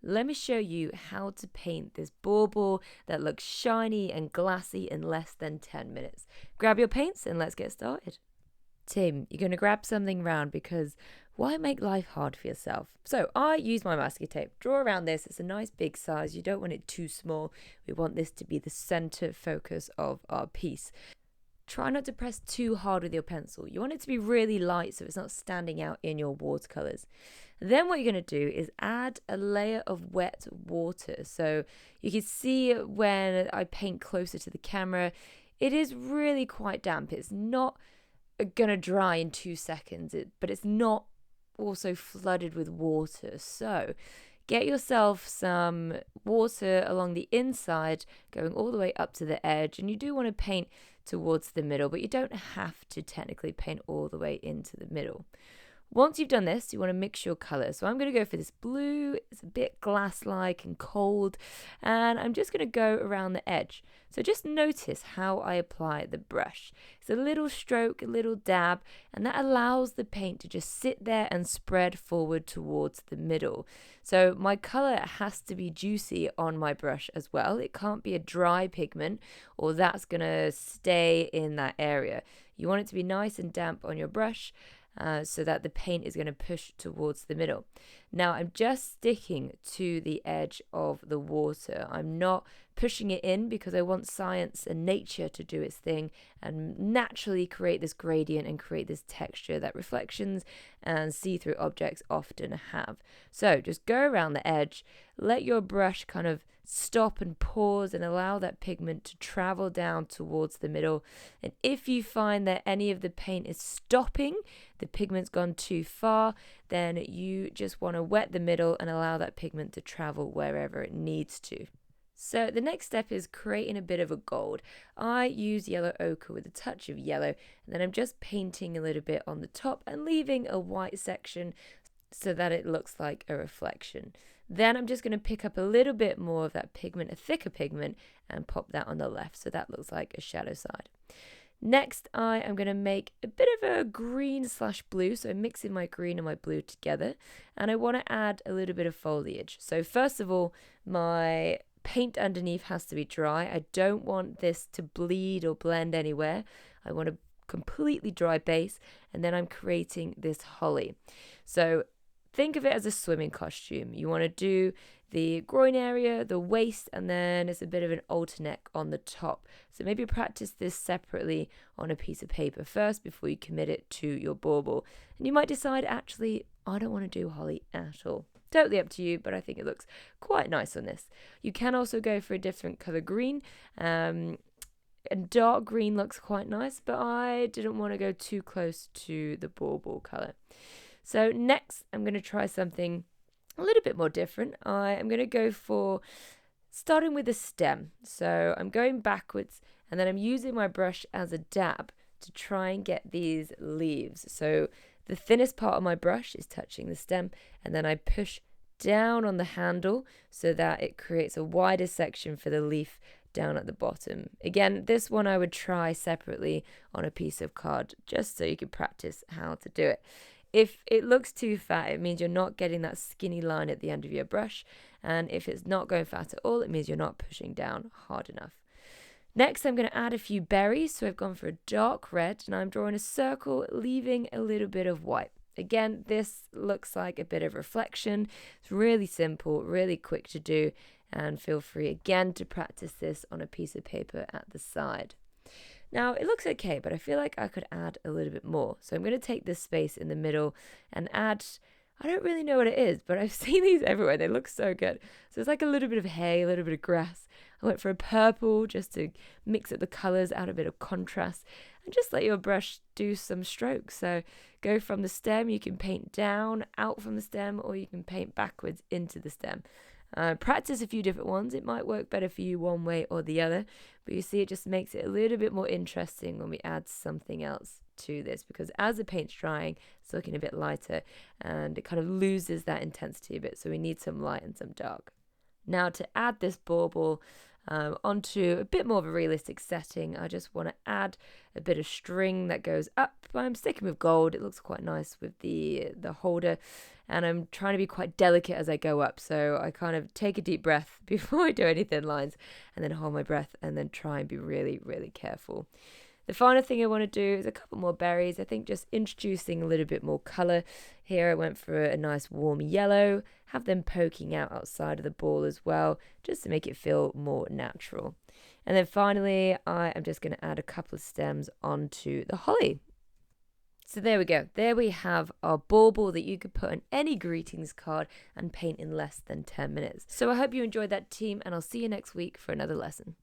let me show you how to paint this bauble that looks shiny and glassy in less than 10 minutes. Grab your paints and let's get started. Tim, you're going to grab something round because why make life hard for yourself? So I use my masking tape. Draw around this. It's a nice big size. You don't want it too small. We want this to be the center focus of our piece. Try not to press too hard with your pencil. You want it to be really light so it's not standing out in your watercolors. Then what you're going to do is add a layer of wet water. So you can see when I paint closer to the camera, it is really quite damp. It's not going to dry in 2 seconds, but it's not also flooded with water. So get yourself some water along the inside, going all the way up to the edge. And you do want to paint towards the middle, but you don't have to technically paint all the way into the middle. Once you've done this, you want to mix your colors. So I'm going to go for this blue. It's a bit glass-like and cold. And I'm just going to go around the edge. So just notice how I apply the brush. It's a little stroke, a little dab, and that allows the paint to just sit there and spread forward towards the middle. So my color has to be juicy on my brush as well. It can't be a dry pigment or that's going to stay in that area. You want it to be nice and damp on your brush. So that the paint is going to push towards the middle. Now I'm just sticking to the edge of the water. I'm not pushing it in because I want science and nature to do its thing and naturally create this gradient and create this texture that reflections and see-through objects often have. So just go around the edge, let your brush kind of stop and pause and allow that pigment to travel down towards the middle. And if you find that any of the paint is stopping, the pigment's gone too far, then you just want to wet the middle and allow that pigment to travel wherever it needs to. So the next step is creating a bit of a gold. I use yellow ochre with a touch of yellow, and then I'm just painting a little bit on the top and leaving a white section so that it looks like a reflection. Then I'm just going to pick up a little bit more of that pigment, a thicker pigment, and pop that on the left so that looks like a shadow side. Next, I am going to make a bit of a green/blue, so I'm mixing my green and my blue together, and I want to add a little bit of foliage. So first of all, my paint underneath has to be dry. I don't want this to bleed or blend anywhere. I want a completely dry base, and then I'm creating this holly. So think of it as a swimming costume. You want to do the groin area, the waist, and then it's a bit of an alter neck on the top. So maybe practice this separately on a piece of paper first before you commit it to your bauble. And you might decide, actually, I don't want to do holly at all. Totally up to you, but I think it looks quite nice on this. You can also go for a different color green. And dark green looks quite nice, but I didn't want to go too close to the bauble color. So next, I'm going to try something a little bit more different. I am going to go for starting with a stem. So I'm going backwards, and then I'm using my brush as a dab to try and get these leaves. So the thinnest part of my brush is touching the stem, and then I push down on the handle so that it creates a wider section for the leaf down at the bottom. Again, this one I would try separately on a piece of card just so you can practice how to do it. If it looks too fat, it means you're not getting that skinny line at the end of your brush. And if it's not going fat at all, it means you're not pushing down hard enough. Next, I'm going to add a few berries. So I've gone for a dark red and I'm drawing a circle, leaving a little bit of white. Again, this looks like a bit of reflection. It's really simple, really quick to do. And feel free again to practice this on a piece of paper at the side. Now, it looks okay, but I feel like I could add a little bit more. So I'm going to take this space in the middle and add, I don't really know what it is, but I've seen these everywhere. They look so good. So it's like a little bit of hay, a little bit of grass. I went for a purple just to mix up the colors, add a bit of contrast, and just let your brush do some strokes. So go from the stem, you can paint down, out from the stem, or you can paint backwards into the stem. Practice a few different ones. It might work better for you one way or the other, but you see it just makes it a little bit more interesting when we add something else to this, because as the paint's drying, it's looking a bit lighter and it kind of loses that intensity a bit. So we need some light and some dark. Now to add this bauble, onto a bit more of a realistic setting. I just want to add a bit of string that goes up. I'm sticking with gold. It looks quite nice with the holder, and I'm trying to be quite delicate as I go up. So I kind of take a deep breath before I do any thin lines, and then hold my breath, and then try and be really, really careful. The final thing I want to do is a couple more berries. I think just introducing a little bit more colour. Here I went for a nice warm yellow, have them poking out outside of the ball as well, just to make it feel more natural. And then finally, I am just going to add a couple of stems onto the holly. So there we go. There we have our bauble that you could put on any greetings card and paint in less than 10 minutes. So I hope you enjoyed that, team, and I'll see you next week for another lesson.